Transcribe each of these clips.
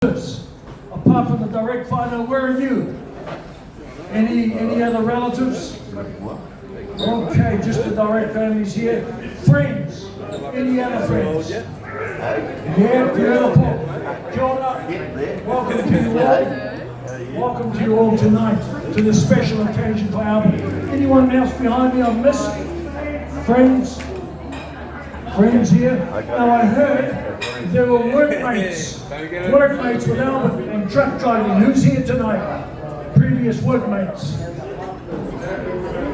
Apart from the direct father, where are you? Any other relatives? Okay, just the direct families here. Friends? Any other friends? Yeah, beautiful. Jonah, welcome to you all. Welcome to you all tonight to this special occasion for Albert. Anyone else behind me I've missed? Friends? Friends here? Now I heard there were workmates with Albert and truck driving. Who's here tonight? Previous workmates.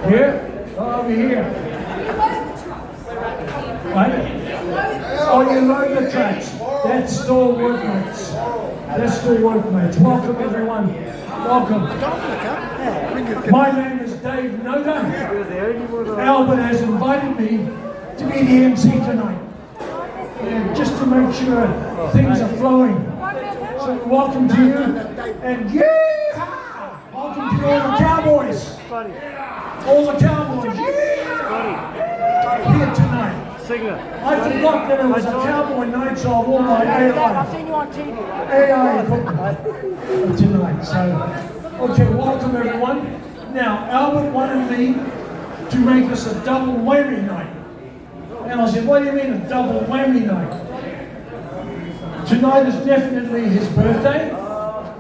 Here? Over here. Right? Oh, you load the trucks. That's still workmates. That's still workmates. Welcome everyone. Welcome. My name is Dave Noda. Albert has invited me to be the MC tonight. And just to make sure things are flowing. So welcome to you. And yeah! Welcome to all the cowboys. All the cowboys. Yeah! Here tonight. I forgot that it was a cowboy night, so I wore my AI. I've seen you on TV. AI tonight. So, okay, welcome everyone. Now, Albert wanted me to make this a double whammy night. And I said, what do you mean a double whammy night? Tonight is definitely his birthday,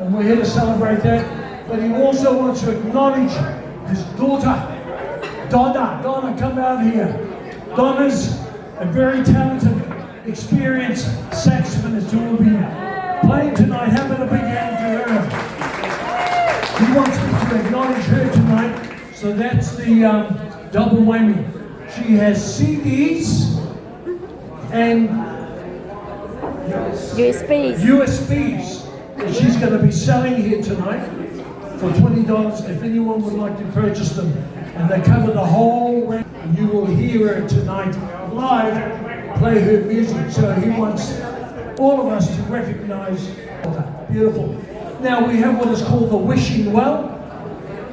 and we're here to celebrate that. But he also wants to acknowledge his daughter, Donna. Donna, come out here. Donna's a very talented, experienced saxophonist who will be playing tonight. How about a big hand to her? He wants me to acknowledge her tonight, so that's the double whammy. She has CDs and USBs that she's going to be selling here tonight for $20 if anyone would like to purchase them. And they cover the whole range. You will hear her tonight live play her music. So he wants all of us to recognize her. Beautiful. Now we have what is called the wishing well.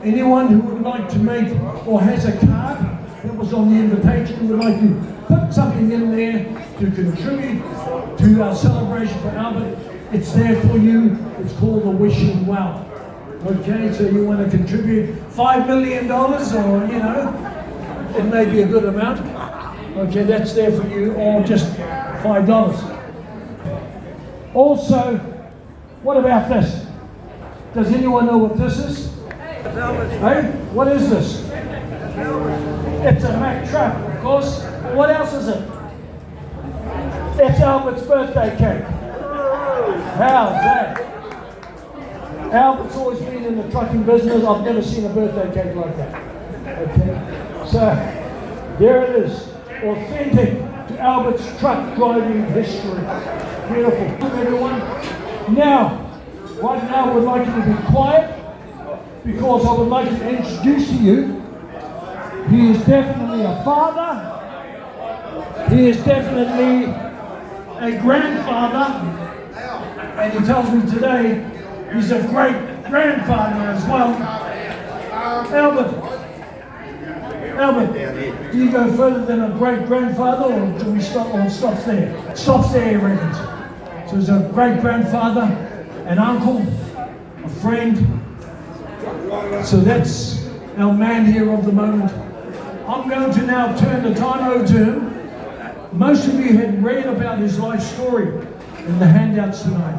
Anyone who would like to make or has a card that was on the invitation would like to put something in there to contribute to our celebration for Albert, it's there for you. It's called the wishing well. Okay, so you want to contribute $5 million or, you know, it may be a good amount. Okay, that's there for you, or just $5. Also, what about this? Does anyone know what this is? Hey, what is this? It's a Mack truck, of course. What else is it? It's Albert's birthday cake. How's that? Albert's always been in the trucking business. I've never seen a birthday cake like that. Okay, so there it is, authentic to Albert's truck driving history. Beautiful, everyone. Now, right now, I would like you to be quiet because I would like to introduce to you. He is definitely a father. He is definitely a grandfather, and he tells me today he's a great grandfather as well. Albert, do you go further than a great grandfather, or do we stop? Or stops there? Stops there, he reckons. So he's a great grandfather, an uncle, a friend. So that's our man here of the moment. I'm going to now turn the time over to him. Most of you had read about his life story in the handouts tonight.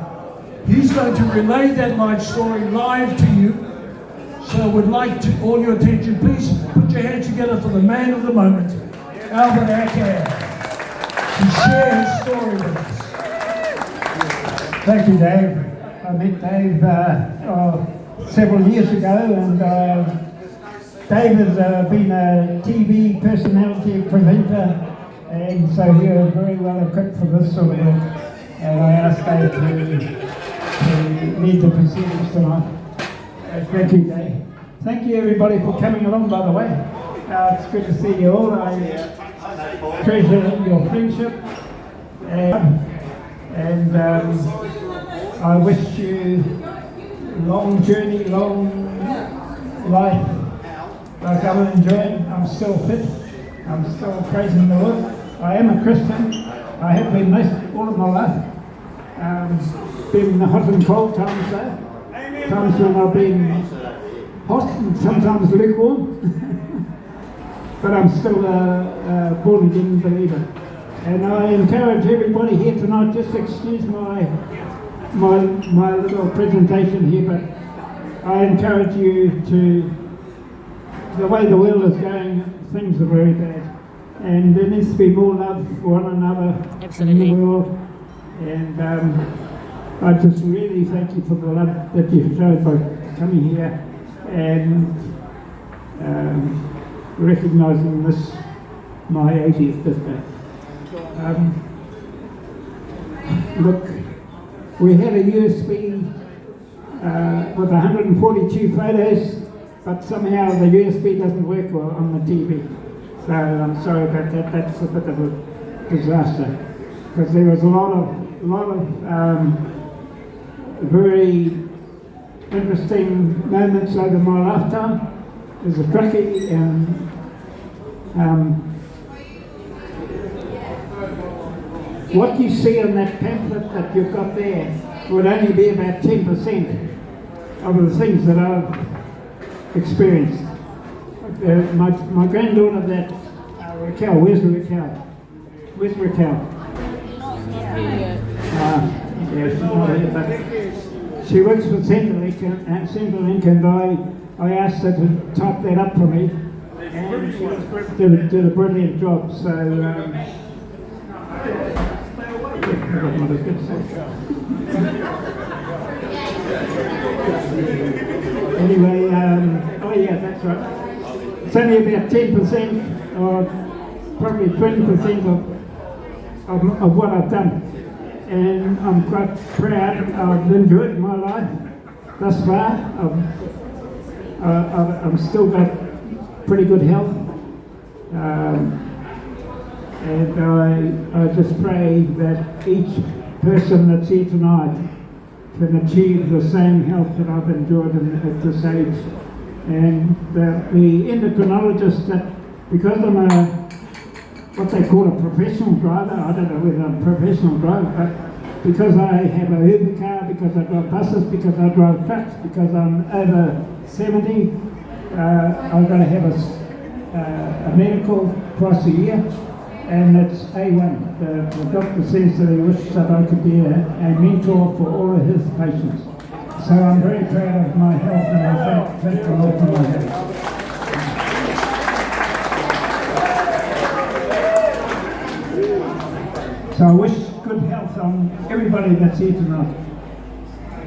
He's going to relay that life story live to you. So I would like to all your attention. Please put your hands together for the man of the moment, Albert Heke, to share his story with us. Thank you, Dave. I met Dave several years ago, and Dave has been a TV personality presenter, and so he was very well equipped for this sort of work. And I asked Dave to lead the proceedings tonight. Thank you, Dave. Thank you, everybody, for coming along, by the way. It's good to see you all. I treasure your friendship. And I wish you long journey, long life. Like I'm enjoying. I'm still fit. I'm still praising the Lord. I am a Christian. I have been most all of my life. been hot and cold times though. Times when I've been hot and sometimes lukewarm. But I'm still a born again believer. And I encourage everybody here tonight, just excuse my little presentation here, but I encourage you to, the way the world is going, things are very bad. And there needs to be more love for one another Absolutely. in the world. And I just really thank you for the love that you've shown by coming here and recognising this, my 80th birthday. Look, we had a USB with 142 photos, but somehow the USB doesn't work well on the TV. So I'm sorry about that. That's a bit of a disaster because there was a lot of very interesting moments over my lifetime as a truckie, and what you see on that pamphlet that you've got there would only be about 10% of the things that I've experienced. My granddaughter, that Raquel, where's Raquel? Where's Raquel? Yeah, she's not here, but she works for Central Link, and I asked her to type that up for me, and she did a brilliant job. So anyway, oh yeah, that's right. It's only about 10% or probably 20% of what I've done. And I'm quite proud. I've enjoyed my life thus far. I've still got pretty good health. And I just pray that each person that's here tonight can achieve the same health that I've enjoyed at this age. And that the endocrinologist, that because I'm what they call a professional driver, I don't know whether I'm a professional driver, but because I have a Uber car, because I drive buses, because I drive trucks, because I'm over 70, I've got to have a medical twice a year, and it's A1. The doctor says that he wishes that I could be a mentor for all of his patients. So I'm very proud of my health, and I thank the Lord for my health. So I wish good health on everybody that's here tonight.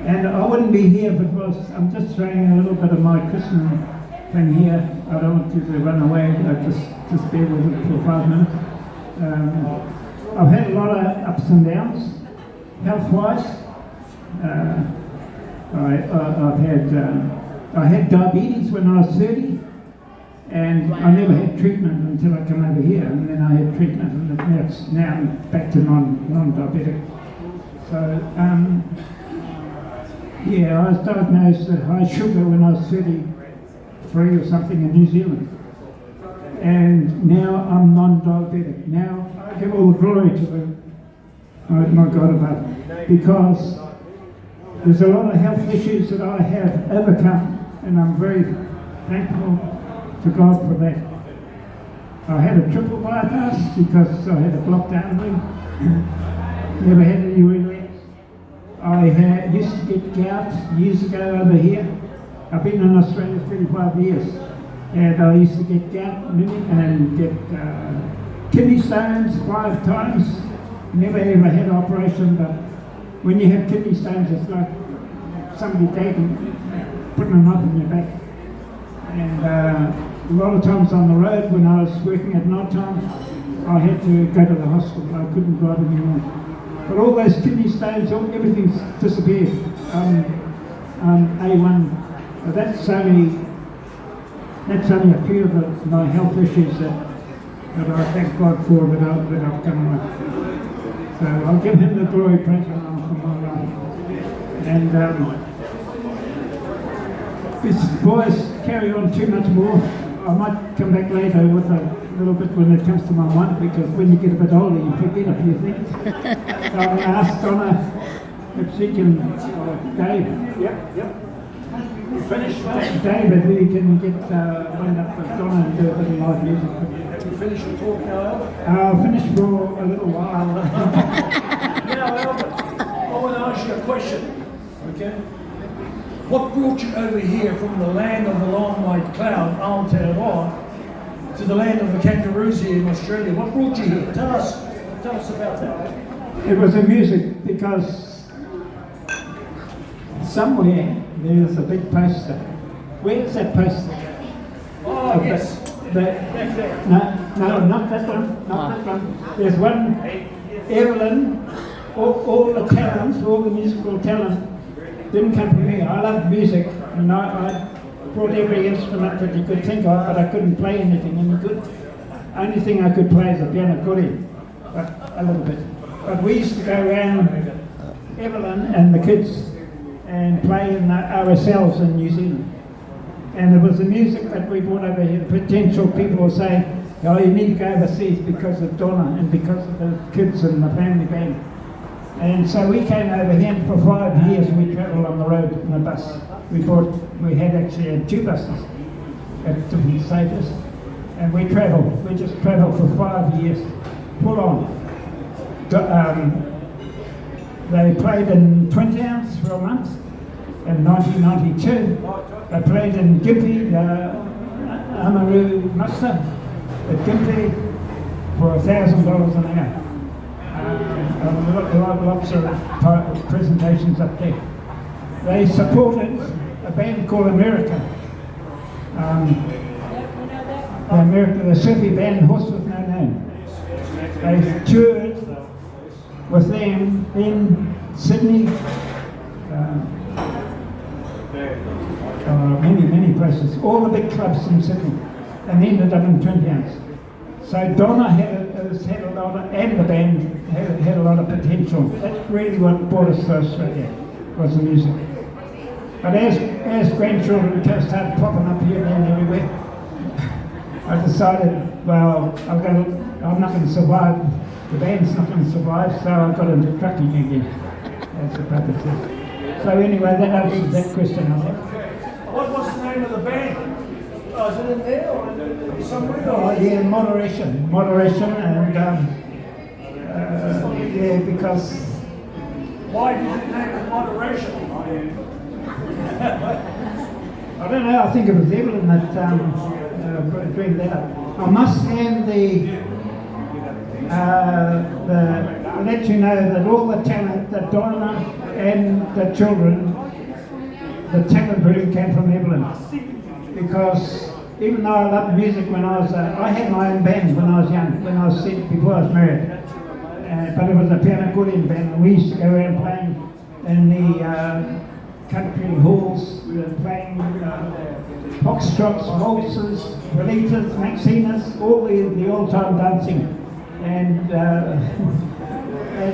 And I wouldn't be here if it was, I'm just showing a little bit of my Christian thing here. I don't want you to run away, just bear with it for 5 minutes. I've had a lot of ups and downs, health-wise. I had diabetes when I was 30. And I never had treatment until I came over here, and then I had treatment, and now I'm back to non-diabetic. So, yeah, I was diagnosed with high sugar when I was 33 or something in New Zealand. And now I'm non-diabetic. Now I give all the glory to my God above, because there's a lot of health issues that I have overcome, and I'm very thankful to God for that. I had a triple bypass because I had a blocked artery. Never had any relapse. I used to get gout years ago over here. I've been in Australia 35 years, and I used to get gout and get kidney stones 5 times. Never ever had an operation, but when you have kidney stones, it's like somebody putting a knife in your back. And a lot of times on the road, when I was working at night time, I had to go to the hospital. I couldn't drive anymore. But all those kidney stones, everything's disappeared. A1. That's only a few of my health issues that I thank God for that I've come with. So I'll give Him the glory, praise and honor for my life. And these boys carry on too much more. I might come back later with a little bit when it comes to my mind, because when you get a bit older you forget a few things. So I'm going to ask Donna If she can, Dave. Yep. Finish. David, we can get one up with Donna and do a little live music. Have you finished your talk now, Albert? I'll finish for a little while. Now, Albert, I want to ask you a question, okay? What brought you over here from the land of the long white cloud, Aotearoa, to the land of the kangaroos here in Australia? What brought you here? Tell us about that. It was the music because somewhere there's a big poster. Where's that poster? Oh, yes. Back there. No, not that one. Not that one. There's one. Evelyn, all the talents, all the musical talent didn't come from me. I loved music, and I brought every instrument that you could think of, but I couldn't play anything any good. Only thing I could play is the piano kuri, but a little bit. But we used to go around, Evelyn and the kids, and play in ourselves in New Zealand. And it was the music that we brought over here. Potential people were saying, oh, you need to go overseas because of Donna and because of the kids and the family band. And so we came over here, and for 5 years we travelled on the road in a bus. We had actually 2 buses at different stages. And we just travelled for 5 years, full on. They played in Twin Towns for a month in 1992. They played in Gympie, Amaru Muster at Gympie for $1,000 an hour. Lots of presentations up there. They supported a band called America. The surfy band, Horse with No Name. They toured with them in Sydney, many places, all the big clubs in Sydney, and ended up in Twin Towns. So Donna had a lot of, and the band had a lot of potential. That's really what brought us to Australia, was the music. But as grandchildren started popping up here and everywhere, I decided, well, I'm not going to survive. The band's not going to survive, so I got into trucking again. That's the purpose. So anyway, that answers that question, I think. What was the name of the band? Oh, is it in there or somewhere? Oh, yeah, Moderation, and yeah, because. Why did you name it Moderation? I don't know. I think it was Evelyn that dreamed that up. I must hand let you know that all the talent that Donna and the children, the talent really came from Evelyn. Because even though I loved music when I had my own band when I was young, before I was married. But it was a piano accordion band, and we used to go around playing in the country halls. We were playing foxtrots, waltzes, bolitas, maxinas, all the old-time dancing. And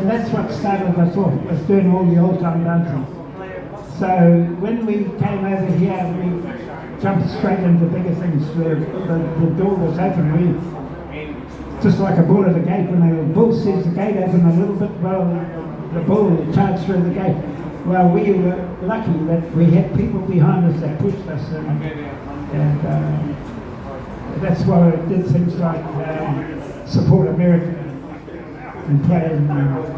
that's what started us off, was doing all the old-time dancing. So when we came over here, we jumped straight into bigger things. The door was open. We, just like a bull at a gate, when the bull sees the gate open a little bit, well, the bull charged through the gate. Well, we were lucky that we had people behind us that pushed us, and that's why we did things like support America and play in